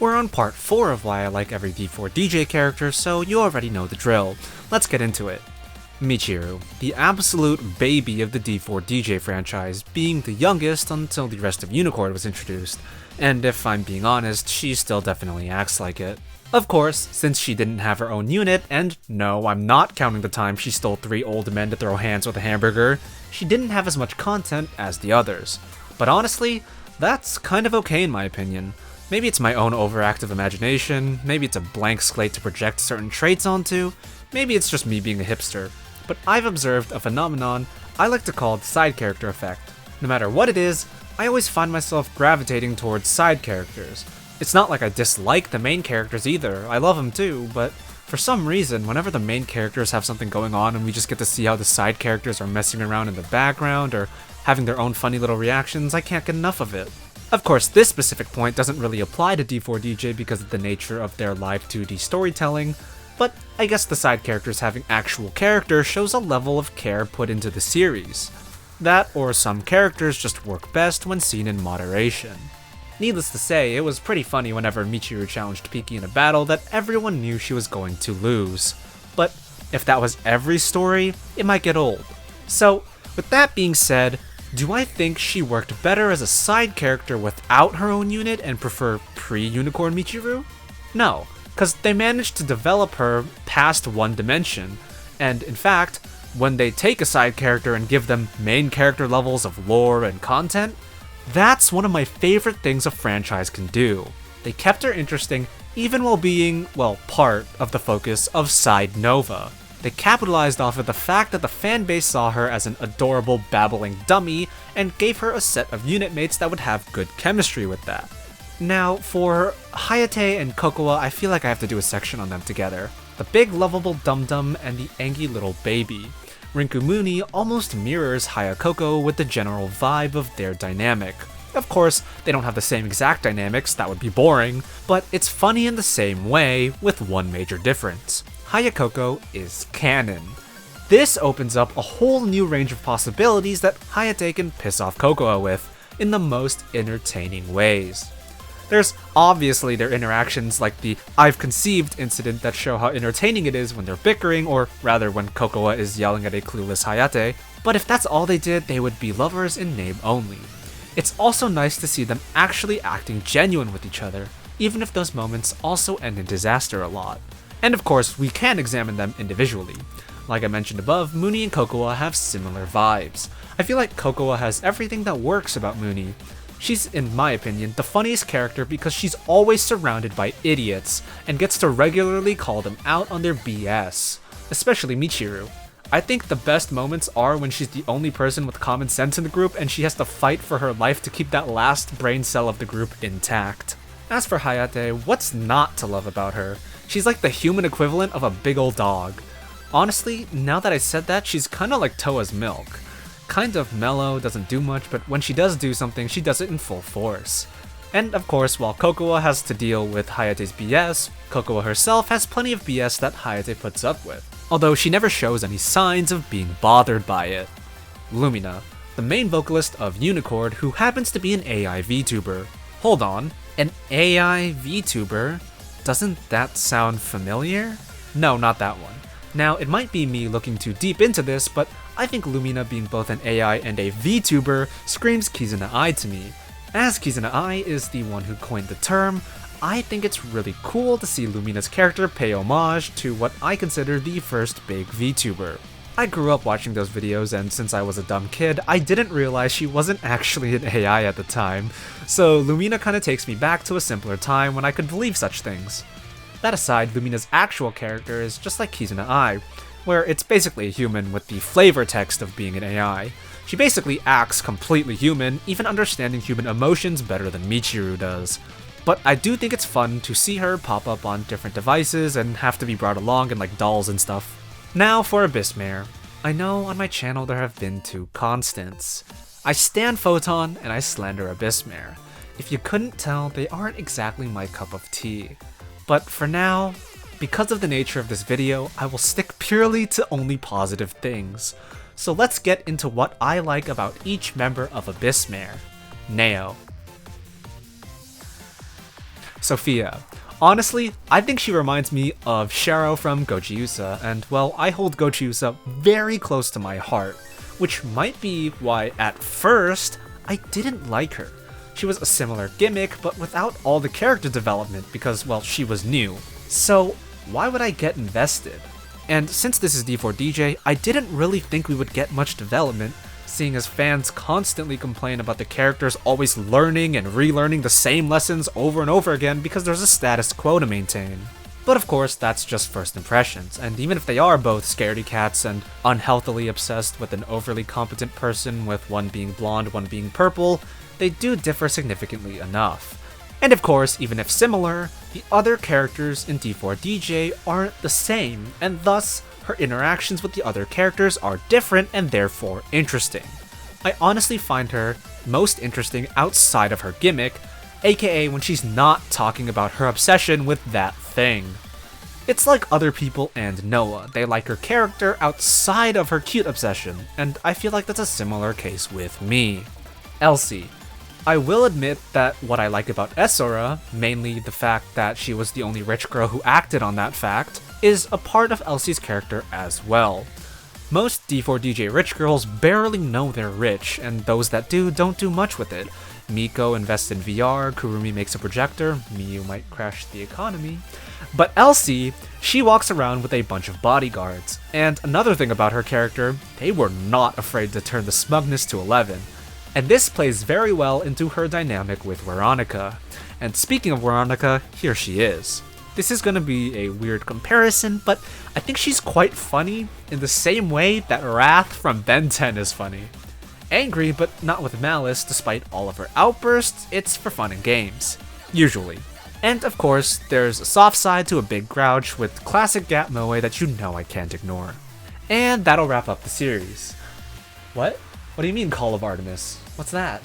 We're on part 4 of why I like every D4DJ character, so you already know the drill. Let's get into it. Miiru, the absolute baby of the D4DJ franchise, being the youngest until the rest of Unicorn was introduced, and if I'm being honest, she still definitely acts like it. Of course, since she didn't have her own unit, and no, I'm not counting the time she stole 3 old men to throw hands with a hamburger, she didn't have as much content as the others. But honestly, that's kind of okay in my opinion. Maybe it's my own overactive imagination, maybe it's a blank slate to project certain traits onto, maybe it's just me being a hipster. But I've observed a phenomenon I like to call the side character effect. No matter what it is, I always find myself gravitating towards side characters. It's not like I dislike the main characters either, I love them too, but for some reason, whenever the main characters have something going on and we just get to see how the side characters are messing around in the background or having their own funny little reactions, I can't get enough of it. Of course, this specific point doesn't really apply to D4DJ because of the nature of their live 2D storytelling, but I guess the side characters having actual character shows a level of care put into the series. That or some characters just work best when seen in moderation. Needless to say, it was pretty funny whenever Miiru challenged Piki in a battle that everyone knew she was going to lose. But if that was every story, it might get old. So, with that being said, do I think she worked better as a side character without her own unit and prefer pre-Unicorn Miiru? No, because they managed to develop her past one dimension, and in fact, when they take a side character and give them main character levels of lore and content, that's one of my favorite things a franchise can do. They kept her interesting even while being, well, part of the focus of Side Nova. They capitalized off of the fact that the fanbase saw her as an adorable babbling dummy and gave her a set of unit mates that would have good chemistry with that. Now, for Hayate and Kokoa, I feel like I have to do a section on them together. The big lovable dum-dum and the angy little baby. Rinku Mooney almost mirrors Hayate Kokoa with the general vibe of their dynamic. Of course, they don't have the same exact dynamics, that would be boring, but it's funny in the same way, with one major difference. Hayate Kokoa is canon. This opens up a whole new range of possibilities that Hayate can piss off Kokoa with, in the most entertaining ways. There's obviously their interactions like the "I've conceived" incident that show how entertaining it is when they're bickering, or rather when Kokoa is yelling at a clueless Hayate, but if that's all they did, they would be lovers in name only. It's also nice to see them actually acting genuine with each other, even if those moments also end in disaster a lot. And of course, we can examine them individually. Like I mentioned above, Mooney and Kokoa have similar vibes. I feel like Kokoa has everything that works about Mooney. She's, in my opinion, the funniest character because she's always surrounded by idiots and gets to regularly call them out on their BS, especially Miiru. I think the best moments are when she's the only person with common sense in the group and she has to fight for her life to keep that last brain cell of the group intact. As for Hayate, what's not to love about her? She's like the human equivalent of a big old dog. Honestly, now that I said that, she's kinda like Toa's milk. Kind of mellow, doesn't do much, but when she does do something, she does it in full force. And of course, while Kokoa has to deal with Hayate's BS, Kokoa herself has plenty of BS that Hayate puts up with, although she never shows any signs of being bothered by it. Lumina, the main vocalist of Unicorn who happens to be an AI VTuber. Hold on, an AI VTuber? Doesn't that sound familiar? No, not that one. Now, it might be me looking too deep into this, but I think Lumina being both an AI and a VTuber screams Kizuna Ai to me. As Kizuna Ai is the one who coined the term, I think it's really cool to see Lumina's character pay homage to what I consider the first big VTuber. I grew up watching those videos, and since I was a dumb kid, I didn't realize she wasn't actually an AI at the time, so Lumina kinda takes me back to a simpler time when I could believe such things. That aside, Lumina's actual character is just like Kizuna Ai, where it's basically a human with the flavor text of being an AI. She basically acts completely human, even understanding human emotions better than Miiru does. But I do think it's fun to see her pop up on different devices and have to be brought along in like dolls and stuff. Now for Abyssmare. I know on my channel there have been 2 constants. I stan Photon and I slander Abyssmare. If you couldn't tell, they aren't exactly my cup of tea. But for now, because of the nature of this video, I will stick purely to only positive things. So let's get into what I like about each member of Abyssmare. Nao. Sophia. Honestly, I think she reminds me of Sharo from Gojiusa, and well, I hold Gojiusa very close to my heart, which might be why at first I didn't like her. She was a similar gimmick, but without all the character development because, well, she was new. So why would I get invested? And since this is D4DJ, I didn't really think we would get much development, seeing as fans constantly complain about the characters always learning and relearning the same lessons over and over again because there's a status quo to maintain. But of course, that's just first impressions, and even if they are both scaredy cats and unhealthily obsessed with an overly competent person, with one being blonde, one being purple, they do differ significantly enough. And of course, even if similar, the other characters in D4DJ aren't the same, and thus, her interactions with the other characters are different and therefore interesting. I honestly find her most interesting outside of her gimmick, aka when she's not talking about her obsession with that thing. It's like other people and Noah, they like her character outside of her cute obsession, and I feel like that's a similar case with me. Elsie. I will admit that what I like about Esora, mainly the fact that she was the only rich girl who acted on that fact, is a part of Elsie's character as well. Most D4DJ rich girls barely know they're rich, and those that do don't do much with it. Miko invests in VR, Kurumi makes a projector, Miiru might crash the economy. But Elsie, she walks around with a bunch of bodyguards. And another thing about her character, they were not afraid to turn the smugness to 11. And this plays very well into her dynamic with Veronica. And speaking of Veronica, here she is. This is gonna be a weird comparison, but I think she's quite funny in the same way that Wrath from Ben 10 is funny. Angry, but not with malice, despite all of her outbursts, it's for fun and games. Usually. And of course, there's a soft side to a big grouch with classic Gap Moe that you know I can't ignore. And that'll wrap up the series. What? What do you mean Call of Artemis? What's that?